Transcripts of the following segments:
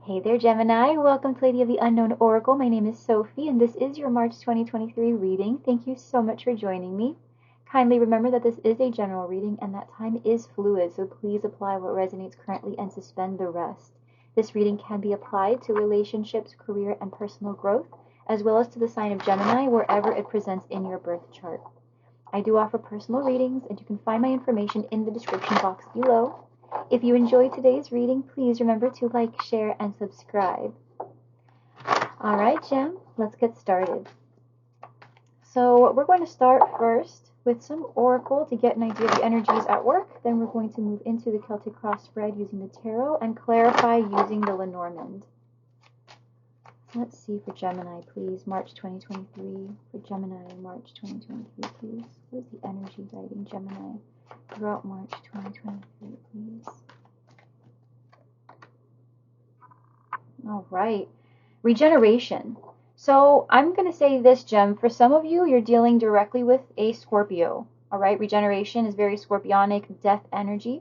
Hey there, Gemini. Welcome to Lady of the Unknown Oracle. My name is Sophie, and this is your March 2023 reading. Thank you so much for joining me. Kindly remember that this is a general reading and that time is fluid, so please apply what resonates currently and suspend the rest. This reading can be applied to relationships, career, and personal growth, as well as to the sign of Gemini wherever it presents in your birth chart. I do offer personal readings, and you can find my information in the description box below. If you enjoyed today's reading, please remember to like, share, and subscribe. Alright, Gem, let's get started. So we're going to start first with some oracle to get an idea of the energies at work. Then we're going to move into the Celtic Cross spread using the tarot and clarify using the Lenormand. Let's see for Gemini, please. March 2023. For Gemini, March 2023, please. What is the energy guiding Gemini throughout March 2023, please? All right. Regeneration. So I'm going to say this, Gem. For some of you, you're dealing directly with a Scorpio. All right. Regeneration is very scorpionic, death energy.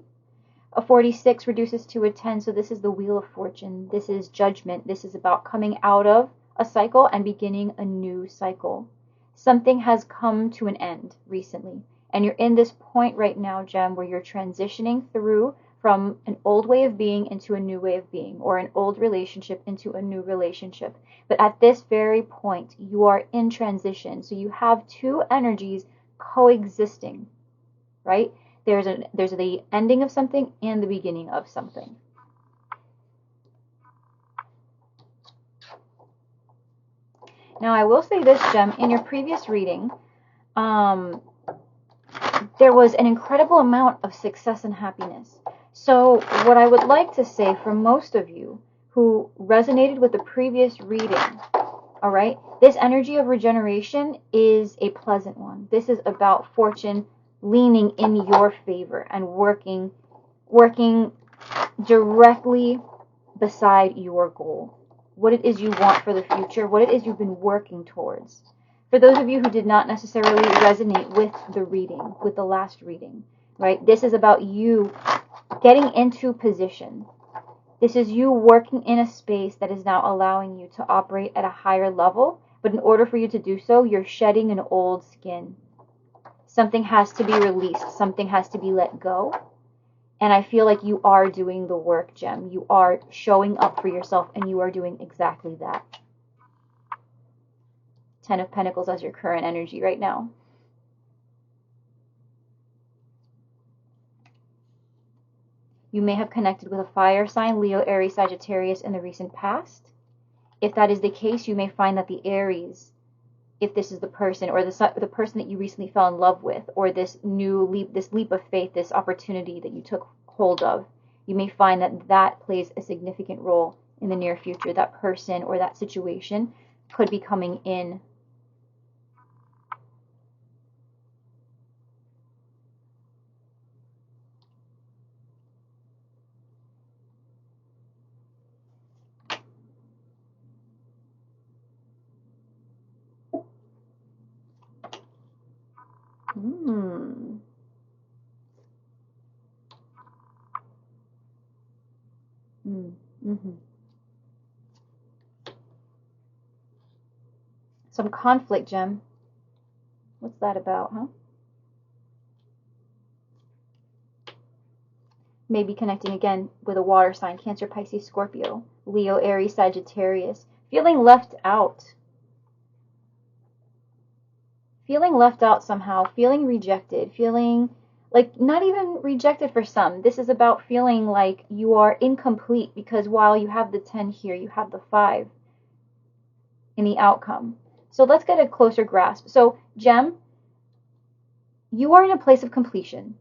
A 46 reduces to a 10, so this is the Wheel of Fortune. This is judgment. This is about coming out of a cycle and beginning a new cycle. Something has come to an end recently, and you're in this point right now, Gem, where you're transitioning through from an old way of being into a new way of being, or an old relationship into a new relationship. But at this very point, you are in transition, so you have two energies coexisting, right? There's the ending of something and the beginning of something. Now, I will say this, Gem. In your previous reading, there was an incredible amount of success and happiness. So what I would like to say for most of you who resonated with the previous reading, all right, this energy of regeneration is a pleasant one. This is about fortune leaning in your favor and working directly beside your goal. What it is you want for the future, what it is you've been working towards. For those of you who did not necessarily resonate with the reading, with the last reading, right? This is about you getting into position. This is you working in a space that is now allowing you to operate at a higher level, but in order for you to do so, you're shedding an old skin. Something has to be released. Something has to be let go. And I feel like you are doing the work, Gem. You are showing up for yourself, and you are doing exactly that. 10 of Pentacles as your current energy right now. You may have connected with a fire sign, Leo, Aries, Sagittarius, in the recent past. If that is the case, you may find that the Aries, if this is the person, or the person that you recently fell in love with, or this leap of faith, this opportunity that you took hold of, you may find that that plays a significant role in the near future. That person or that situation could be coming in. Some conflict, Gem. What's that about, huh? Maybe connecting again with a water sign, Cancer, Pisces, Scorpio, Leo, Aries, Sagittarius. Feeling left out. Feeling left out somehow. Feeling rejected. Feeling like not even rejected for some. This is about feeling like you are incomplete because while you have the 10 here, you have the 5 in the outcome. So let's get a closer grasp. So, Gem, you are in a place of completion.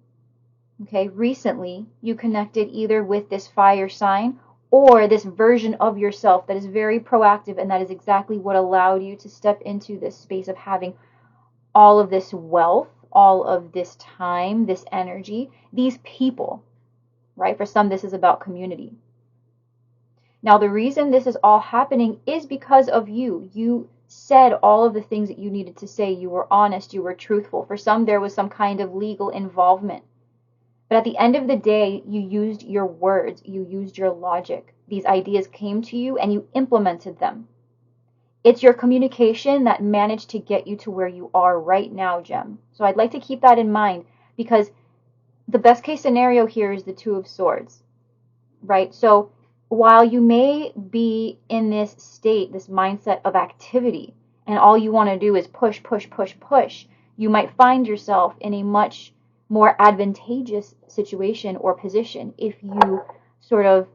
Okay, recently you connected either with this fire sign or this version of yourself that is very proactive, and that is exactly what allowed you to step into this space of having all of this wealth, all of this time, this energy, these people, right? For some, this is about community. Now, the reason this is all happening is because of you. You said all of the things that you needed to say. You were honest. You were truthful. For some, there was some kind of legal involvement. But at the end of the day, you used your words. You used your logic. these ideas came to you and you implemented them. It's your communication that managed to get you to where you are right now, Gem. So I'd like to keep that in mind, because the best case scenario here is the Two of Swords, right? So while you may be in this state, this mindset of activity, and all you want to do is push, push, push, push, you might find yourself in a much more advantageous situation or position if you sort of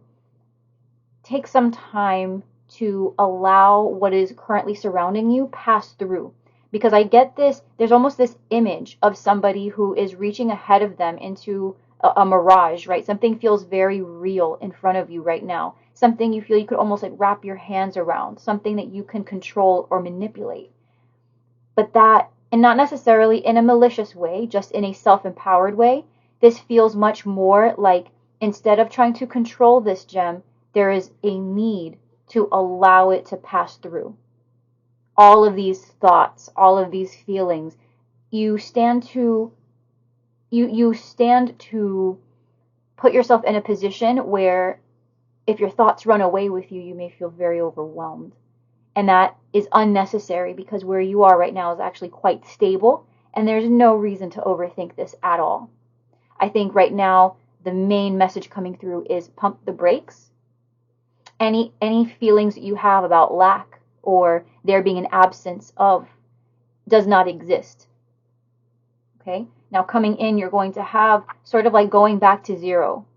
take some time to allow what is currently surrounding you pass through. Because I get this, there's almost this image of somebody who is reaching ahead of them into a mirage, right? Something feels very real in front of you right now. Something you feel you could almost like wrap your hands around. Something that you can control or manipulate. But that, and not necessarily in a malicious way, just in a self-empowered way, this feels much more like, instead of trying to control this, Gem, there is a need to allow it to pass through. All of these thoughts, all of these feelings, you stand to put yourself in a position where if your thoughts run away with you, you may feel very overwhelmed. And that is unnecessary, because where you are right now is actually quite stable, and there's no reason to overthink this at all. I think right now the main message coming through is pump the brakes. Any feelings that you have about lack or there being an absence of does not exist. Okay? Now coming in, you're going to have sort of like going back to zero,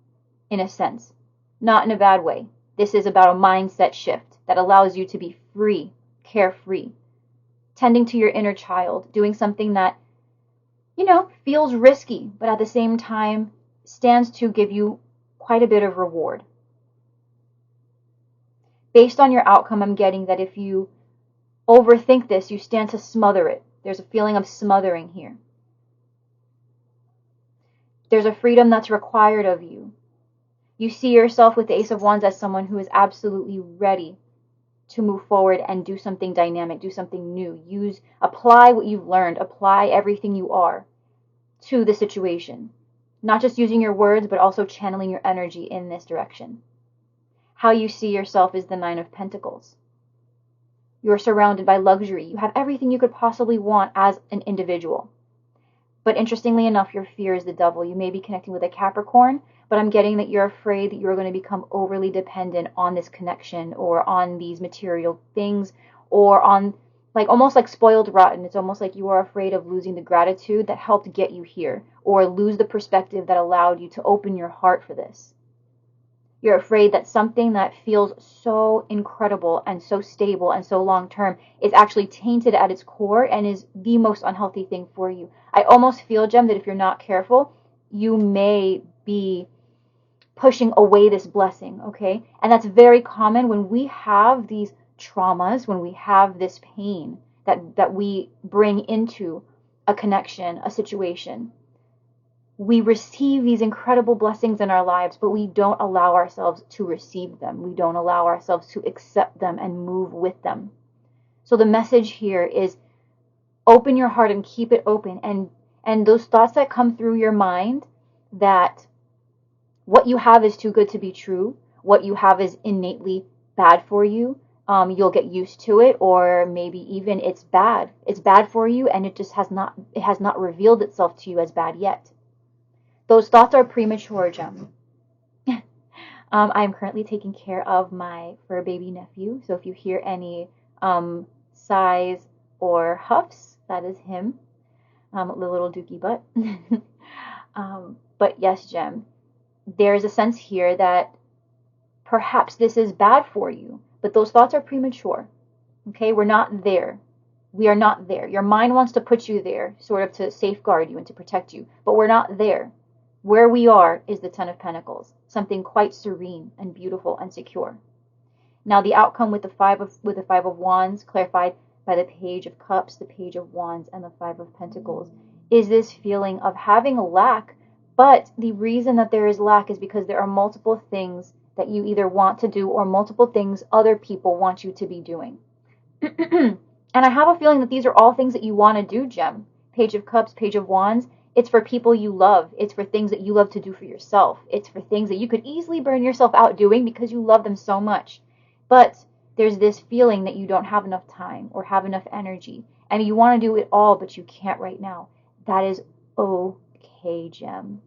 in a sense. Not in a bad way. This is about a mindset shift that allows you to be free, carefree, tending to your inner child, doing something that, feels risky, but at the same time stands to give you quite a bit of reward. Based on your outcome, I'm getting that if you overthink this, you stand to smother it. There's a feeling of smothering here. There's a freedom that's required of you. You see yourself with the Ace of Wands as someone who is absolutely ready to move forward and do something dynamic, do something new. Apply what you've learned, apply everything you are to the situation. Not just using your words, but also channeling your energy in this direction. How you see yourself is the Nine of Pentacles. You're surrounded by luxury. You have everything you could possibly want as an individual. But interestingly enough, your fear is the Devil. You may be connecting with a Capricorn, but I'm getting that you're afraid that you're going to become overly dependent on this connection or on these material things or on, like, almost like spoiled rotten. It's almost like you are afraid of losing the gratitude that helped get you here, or lose the perspective that allowed you to open your heart for this. You're afraid that something that feels so incredible and so stable and so long-term is actually tainted at its core and is the most unhealthy thing for you. I almost feel, Gem, that if you're not careful, you may be pushing away this blessing, okay? And that's very common when we have these traumas, when we have this pain that we bring into a connection, a situation. We receive these incredible blessings in our lives, but we don't allow ourselves to receive them. We don't allow ourselves to accept them and move with them. So the message here is open your heart and keep it open. And those thoughts that come through your mind that what you have is too good to be true, what you have is innately bad for you, you'll get used to it, or maybe even it's bad for you, and it has not revealed itself to you as bad yet. Those thoughts are premature, Gem. I'm currently taking care of my fur baby nephew, so if you hear any sighs or huffs, that is him, the little dookie butt. But yes, Gem, there's a sense here that perhaps this is bad for you, but those thoughts are premature. Okay, we're not there. We are not there. Your mind wants to put you there, sort of to safeguard you and to protect you, but we're not there. Where we are is the Ten of Pentacles, something quite serene and beautiful and secure. Now the outcome with the Five of Wands, clarified by the Page of Cups, the Page of Wands, and the Five of Pentacles, is this feeling of having a lack, but the reason that there is lack is because there are multiple things that you either want to do or multiple things other people want you to be doing. And I have a feeling that these are all things that you want to do, Gem. Page of Cups, Page of Wands. It's for people you love. It's for things that you love to do for yourself. It's for things that you could easily burn yourself out doing because you love them so much. But there's this feeling that you don't have enough time or have enough energy, and you want to do it all, but you can't right now. That is okay, Gem.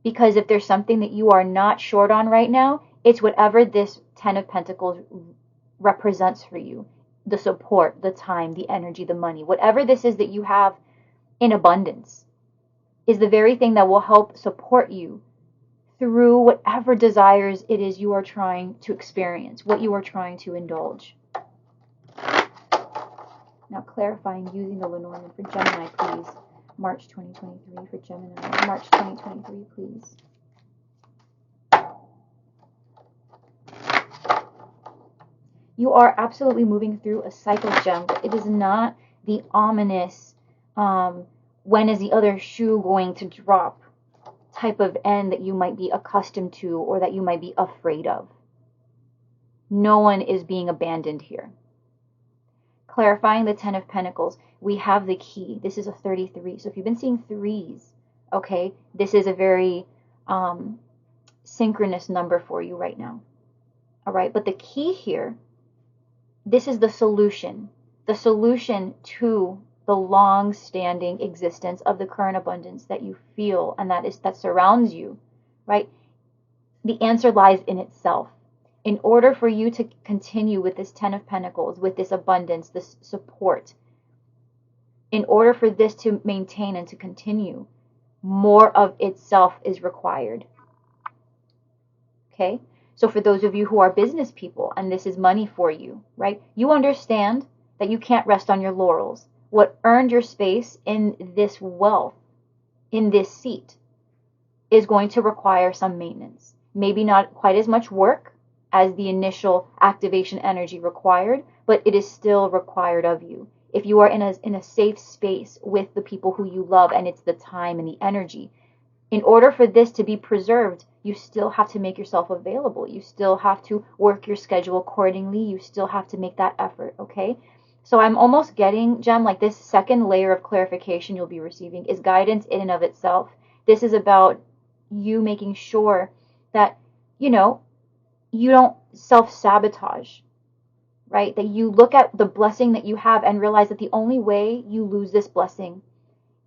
Because if there's something that you are not short on right now, it's whatever this Ten of Pentacles represents for you. The support, the time, the energy, the money, whatever this is that you have in abundance is the very thing that will help support you through whatever desires it is you are trying to experience, what you are trying to indulge. Now clarifying using the Lenormand for Gemini, please. March 2023 for Gemini. March 2023, please. You are absolutely moving through a cycle, Gem. It is not the ominous, when is the other shoe going to drop type of end that you might be accustomed to or that you might be afraid of. No one is being abandoned here. Clarifying the Ten of Pentacles, we have the key. This is a 33. So if you've been seeing threes, okay, this is a very synchronous number for you right now. All right, but the key here, this is the solution to the long-standing existence of the current abundance that you feel and that surrounds you, right? The answer lies in itself. In order for you to continue with this Ten of Pentacles, with this abundance, this support, in order for this to maintain and to continue, more of itself is required. Okay? So for those of you who are business people and this is money for you, right? You understand that you can't rest on your laurels. What earned your space in this wealth, in this seat, is going to require some maintenance. Maybe not quite as much work as the initial activation energy required, but it is still required of you. If you are in a safe space with the people who you love and it's the time and the energy, in order for this to be preserved, you still have to make yourself available. You still have to work your schedule accordingly. You still have to make that effort, okay? So I'm almost getting, Gem, like this second layer of clarification you'll be receiving is guidance in and of itself. This is about you making sure that, you don't self-sabotage, right? That you look at the blessing that you have and realize that the only way you lose this blessing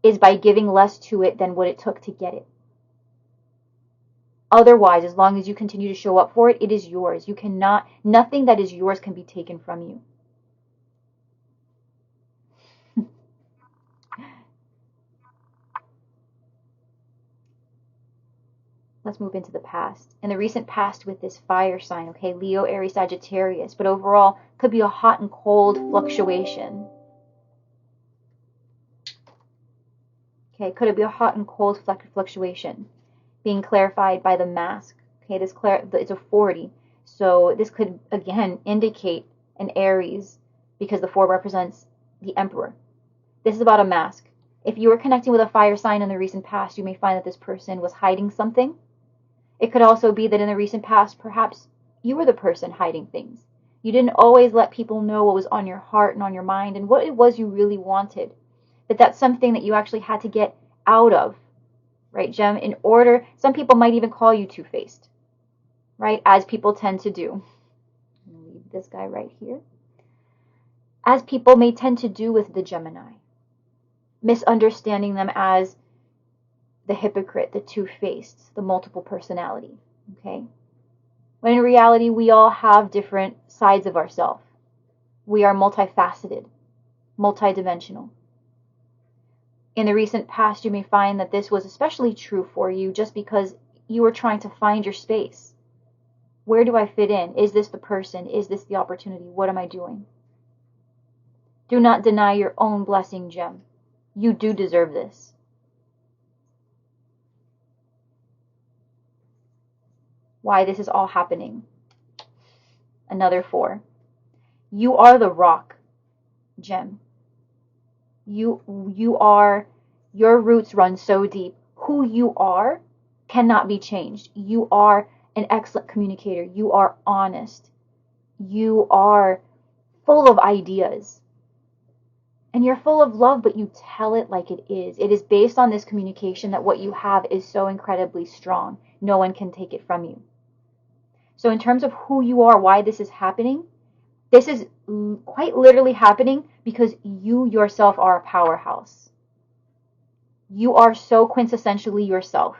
is by giving less to it than what it took to get it. Otherwise, as long as you continue to show up for it, it is yours. You cannot, nothing that is yours can be taken from you. Let's move into the past. In the recent past with this fire sign, okay, Leo, Aries, Sagittarius, but overall could be a hot and cold fluctuation. Okay, could it be a hot and cold fluctuation being clarified by the mask? Okay, it's a 40. So this could, again, indicate an Aries because the 4 represents the Emperor. This is about a mask. If you were connecting with a fire sign in the recent past, you may find that this person was hiding something. It could also be that in the recent past, perhaps you were the person hiding things. You didn't always let people know what was on your heart and on your mind and what it was you really wanted. But that's something that you actually had to get out of, right, Gem? In order, some people might even call you two-faced, right? As people tend to do. I'm going to leave this guy right here. As people may tend to do with the Gemini. Misunderstanding them as the hypocrite, the two-faced, the multiple personality, okay? When in reality, we all have different sides of ourselves. We are multifaceted, multidimensional. In the recent past, you may find that this was especially true for you just because you were trying to find your space. Where do I fit in? Is this the person? Is this the opportunity? What am I doing? Do not deny your own blessing, Gem. You do deserve this. Why this is all happening. Another 4. You are the rock, Gem. You are, your roots run so deep. Who you are cannot be changed. You are an excellent communicator. You are honest. You are full of ideas. And you're full of love, but you tell it like it is. It is based on this communication that what you have is so incredibly strong. No one can take it from you. So in terms of who you are, why this is happening, this is quite literally happening because you yourself are a powerhouse. You are so quintessentially yourself.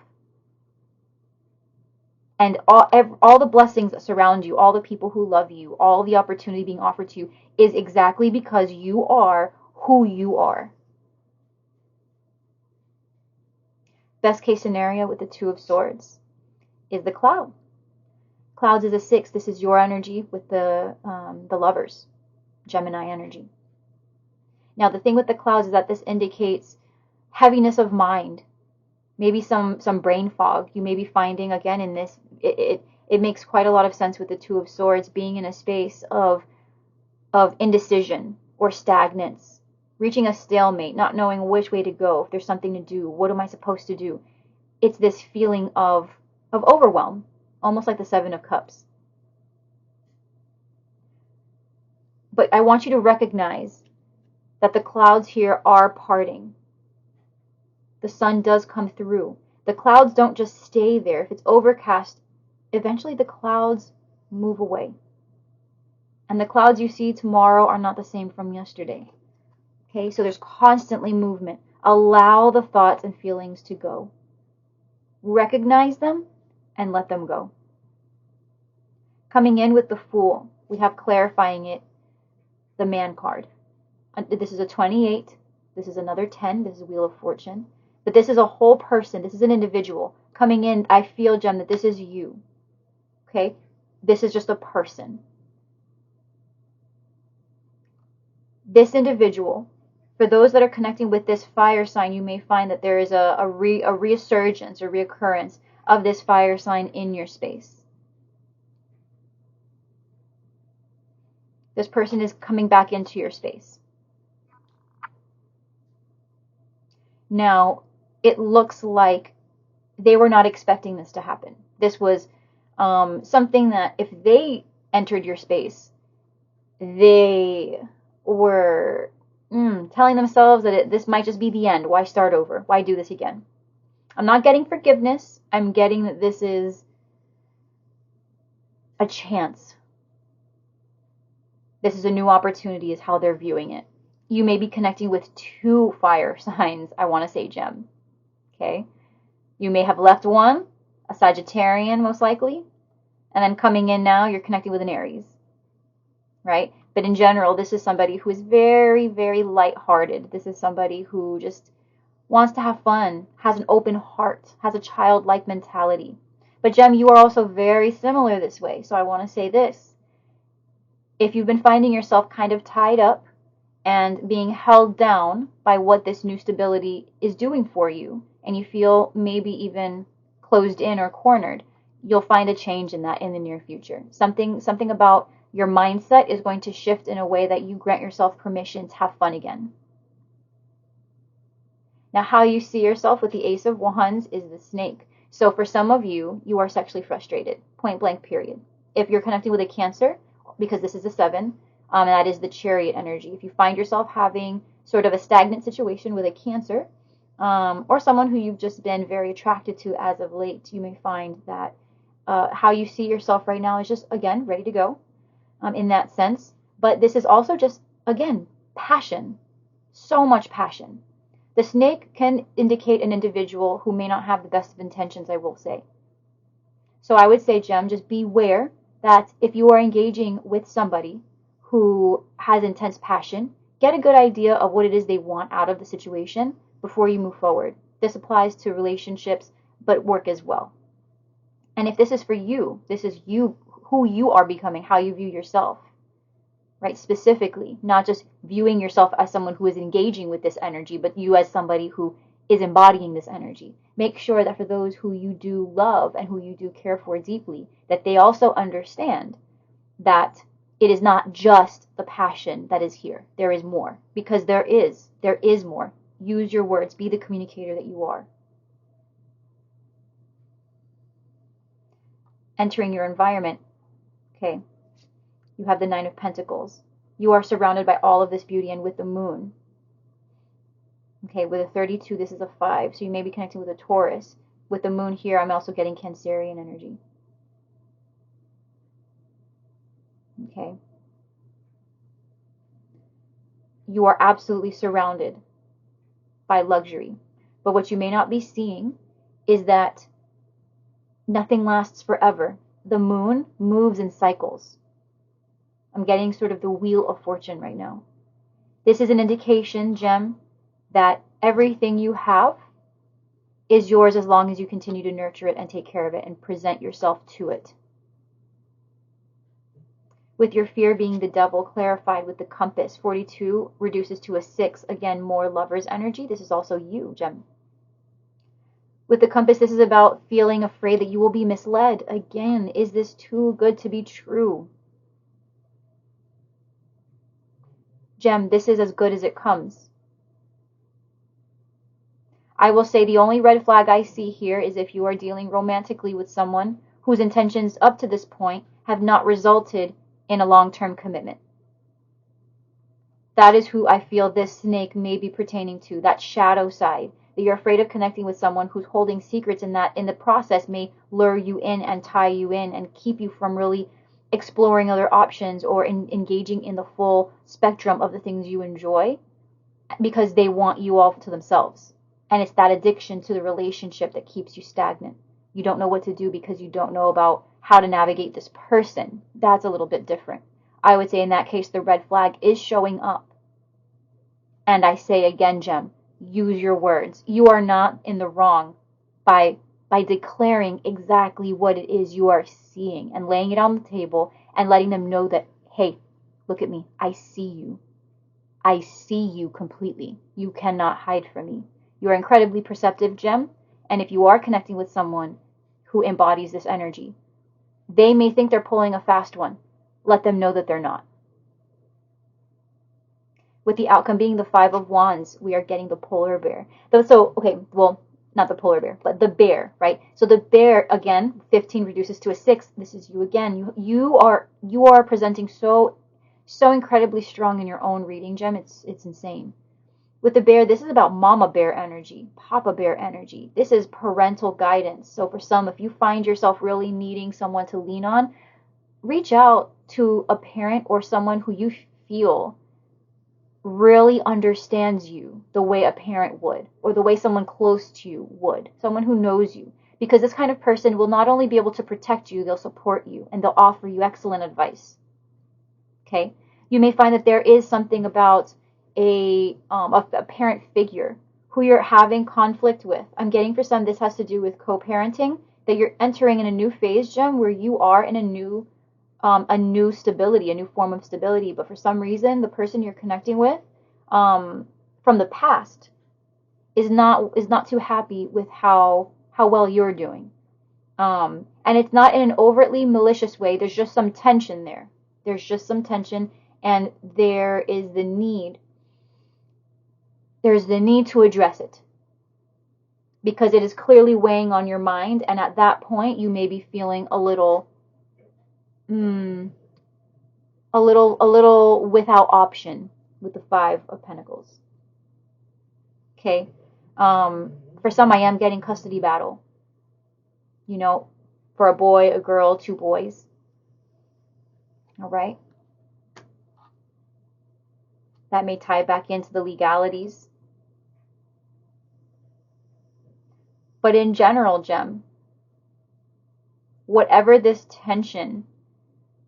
And all the blessings that surround you, all the people who love you, all the opportunity being offered to you is exactly because you are who you are. Best case scenario with the Two of Swords is the Cloud. Clouds is a 6. This is your energy with the Lovers, Gemini energy. Now the thing with the clouds is that this indicates heaviness of mind, maybe some brain fog. You may be finding, again, in this, it makes quite a lot of sense with the Two of Swords, being in a space of indecision or stagnance, reaching a stalemate, not knowing which way to go, if there's something to do, what am I supposed to do? It's this feeling of overwhelm, almost like the Seven of Cups. But I want you to recognize that the clouds here are parting. The sun does come through. The clouds don't just stay there. If it's overcast, eventually the clouds move away. And the clouds you see tomorrow are not the same from yesterday. Okay, so there's constantly movement. Allow the thoughts and feelings to go. Recognize them and let them go. Coming in with the Fool, we have clarifying it, the Man card. This is a 28. This is another 10. This is Wheel of Fortune. But this is a whole person. This is an individual. Coming in, I feel, Gem, that this is you. Okay? This is just a person. This individual, for those that are connecting with this fire sign, you may find that there is a resurgence or reoccurrence of this fire sign in your space. This person is coming back into your space. Now, it looks like they were not expecting this to happen. This was something that if they entered your space, they were telling themselves that this might just be the end. Why start over? Why do this again? I'm not getting forgiveness. I'm getting that this is a chance. This is a new opportunity is how they're viewing it. You may be connecting with 2 fire signs, I want to say, Gem. Okay? You may have left one, a Sagittarian most likely, and then coming in now, you're connecting with an Aries. Right? But in general, this is somebody who is very, very lighthearted. This is somebody who just wants to have fun, has an open heart, has a childlike mentality. But Gem, you are also very similar this way. So I want to say this. If you've been finding yourself kind of tied up and being held down by what this new stability is doing for you, and you feel maybe even closed in or cornered, you'll find a change in that in the near future. Something about your mindset is going to shift in a way that you grant yourself permission to have fun again. Now, how you see yourself with the Ace of Wands is the Snake. So for some of you, you are sexually frustrated, point blank, period. If you're connecting with a Cancer, because this is a 7, and that is the Chariot energy. If you find yourself having sort of a stagnant situation with a Cancer, or someone who you've just been very attracted to as of late, you may find that how you see yourself right now is just, again, ready to go in that sense. But this is also just, again, passion. So much passion. The Snake can indicate an individual who may not have the best of intentions, I will say. So I would say, Gem, just beware that if you are engaging with somebody who has intense passion, get a good idea of what it is they want out of the situation before you move forward. This applies to relationships, but work as well. And if this is for you, this is you, who you are becoming, how you view yourself, right? Specifically, not just viewing yourself as someone who is engaging with this energy, but you as somebody who is embodying this energy. Make sure that for those who you do love and who you do care for deeply, that they also understand that it is not just the passion that is here. There is more, because there is more. Use your words. Be the communicator that you are. Entering your environment. Okay. You have the 9 of Pentacles. You are surrounded by all of this beauty, and with the Moon, Okay, with a 32, this is a 5. So you may be connecting with a Taurus. With the moon here, I'm also getting Cancerian energy. Okay. You are absolutely surrounded by luxury. But what you may not be seeing is that nothing lasts forever. The moon moves in cycles. I'm getting sort of the wheel of fortune right now. This is an indication, Gem, that everything you have is yours as long as you continue to nurture it and take care of it and present yourself to it. With your fear being the devil clarified with the compass, 42 reduces to a 6. Again, more lover's energy. This is also you, Gem. With the compass, this is about feeling afraid that you will be misled. Again, is this too good to be true? Gem, this is as good as it comes. I will say the only red flag I see here is if you are dealing romantically with someone whose intentions up to this point have not resulted in a long-term commitment. That is who I feel this snake may be pertaining to, that shadow side, that you're afraid of connecting with someone who's holding secrets and that in the process may lure you in and tie you in and keep you from really exploring other options or engaging in the full spectrum of the things you enjoy because they want you all to themselves. And it's that addiction to the relationship that keeps you stagnant. You don't know what to do because you don't know about how to navigate this person. That's a little bit different. I would say in that case, the red flag is showing up. And I say again, Gem, use your words. You are not in the wrong by declaring exactly what it is you are seeing and laying it on the table and letting them know that, hey, look at me. I see you. I see you completely. You cannot hide from me. You are incredibly perceptive, Gem. And if you are connecting with someone who embodies this energy, they may think they're pulling a fast one. Let them know that they're not. With the outcome being the 5 of Wands, we are getting the polar bear. So, okay, well, not the polar bear, but the bear, right? So the bear, again, 15 reduces to a 6. This is you again. You are presenting so incredibly strong in your own reading, Gem. It's insane. With the bear, this is about mama bear energy, papa bear energy. This is parental guidance. So for some, if you find yourself really needing someone to lean on, reach out to a parent or someone who you feel really understands you the way a parent would, or the way someone close to you would, someone who knows you. Because this kind of person will not only be able to protect you, they'll support you, and they'll offer you excellent advice. Okay? You may find that there is something about a parent figure who you're having conflict with. I'm getting for some this has to do with co-parenting, that you're entering in a new phase, Gem, where you are in a new stability, a new form of stability. But for some reason, the person you're connecting with from the past is not too happy with how well you're doing. And it's not in an overtly malicious way. There's just some tension there. There's just some tension, and there is the need. There's the need to address it because it is clearly weighing on your mind, and at that point, you may be feeling a little without option with the 5 of Pentacles. Okay. For some, I am getting custody battle. You know, for a boy, a girl, 2 boys. All right. That may tie back into the legalities. But in general, Gem, whatever this tension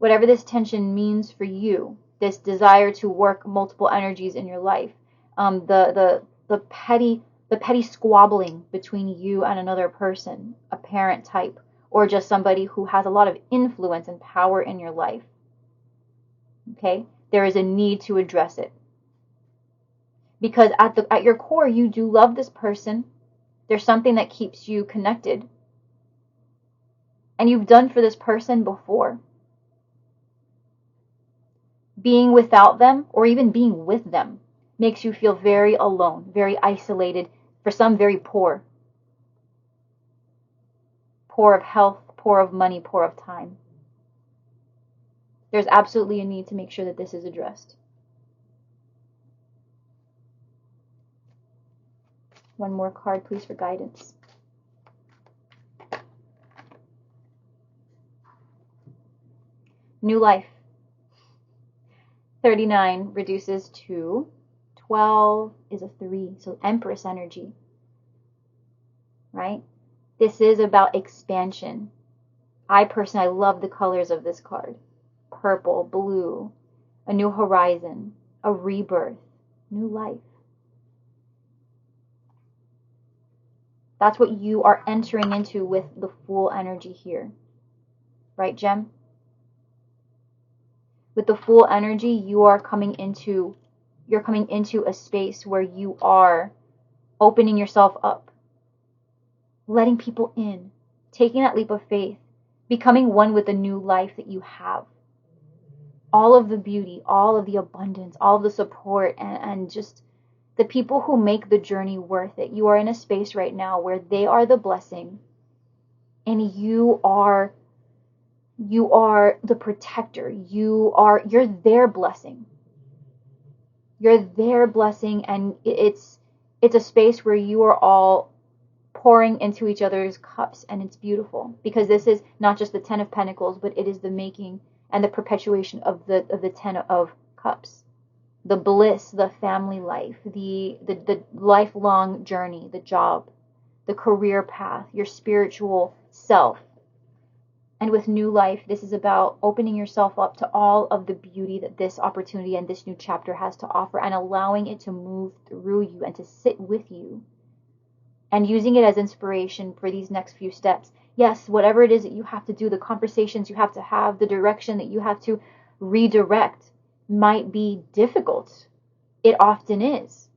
means for you, this desire to work multiple energies in your life, the petty squabbling between you and another person, a parent type, or just somebody who has a lot of influence and power in your life. Okay? There is a need to address it. Because at your core, you do love this person. There's something that keeps you connected. And you've done for this person before. Being without them, or even being with them, makes you feel very alone, very isolated, for some very poor. Poor of health, poor of money, poor of time. There's absolutely a need to make sure that this is addressed. One more card, please, for guidance. New life. 39 reduces to 12 is a 3. So Empress energy. Right? This is about expansion. I personally love the colors of this card. Purple, blue, a new horizon, a rebirth, new life. That's what you are entering into with the Fool energy here. Right, Gem? With the Fool energy, you're coming into a space where you are opening yourself up, letting people in, taking that leap of faith, becoming one with the new life that you have. All of the beauty, all of the abundance, all of the support, and just the people who make the journey worth it. You are in a space right now where they are the blessing, and you are the protector. You're their blessing. You're their blessing, and it's a space where you are all pouring into each other's cups, and it's beautiful, because this is not just the 10 of Pentacles, but it is the making and the perpetuation of the 10 of Cups. The bliss, the family life, the lifelong journey, the job, the career path, your spiritual self. And with new life, this is about opening yourself up to all of the beauty that this opportunity and this new chapter has to offer, and allowing it to move through you and to sit with you, and using it as inspiration for these next few steps. Yes, whatever it is that you have to do, the conversations you have to have, the direction that you have to redirect might be difficult. It often is.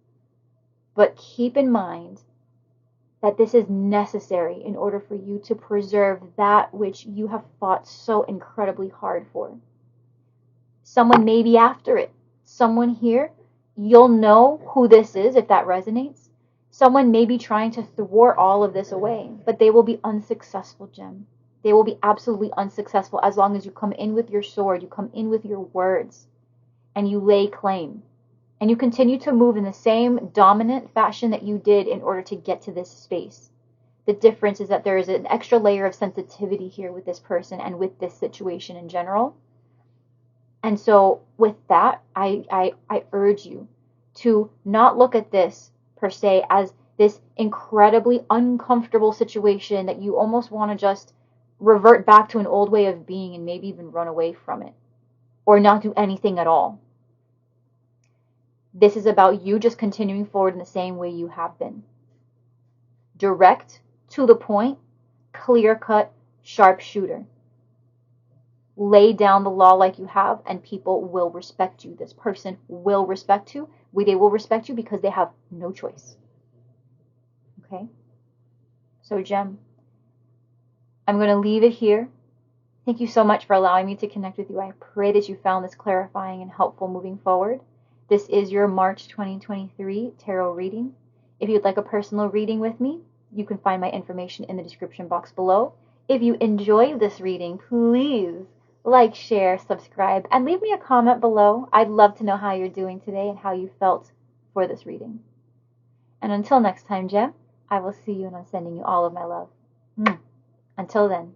But keep in mind that this is necessary in order for you to preserve that which you have fought so incredibly hard for. Someone may be after it. Someone here, you'll know who this is if that resonates. Someone may be trying to thwart all of this away, but they will be unsuccessful, Gem. They will be absolutely unsuccessful as long as you come in with your sword, you come in with your words, and you lay claim. And you continue to move in the same dominant fashion that you did in order to get to this space. The difference is that there is an extra layer of sensitivity here with this person and with this situation in general. And so with that, I urge you to not look at this per se as this incredibly uncomfortable situation that you almost want to just revert back to an old way of being and maybe even run away from it or not do anything at all. This is about you just continuing forward in the same way you have been. Direct, to the point, clear-cut, sharpshooter. Lay down the law like you have, and people will respect you. This person will respect you. They will respect you because they have no choice. Okay? So, Gem, I'm going to leave it here. Thank you so much for allowing me to connect with you. I pray that you found this clarifying and helpful moving forward. This is your March 2023 tarot reading. If you'd like a personal reading with me, you can find my information in the description box below. If you enjoyed this reading, please like, share, subscribe, and leave me a comment below. I'd love to know how you're doing today and how you felt for this reading. And until next time, Gem, I will see you, and I'm sending you all of my love. Until then.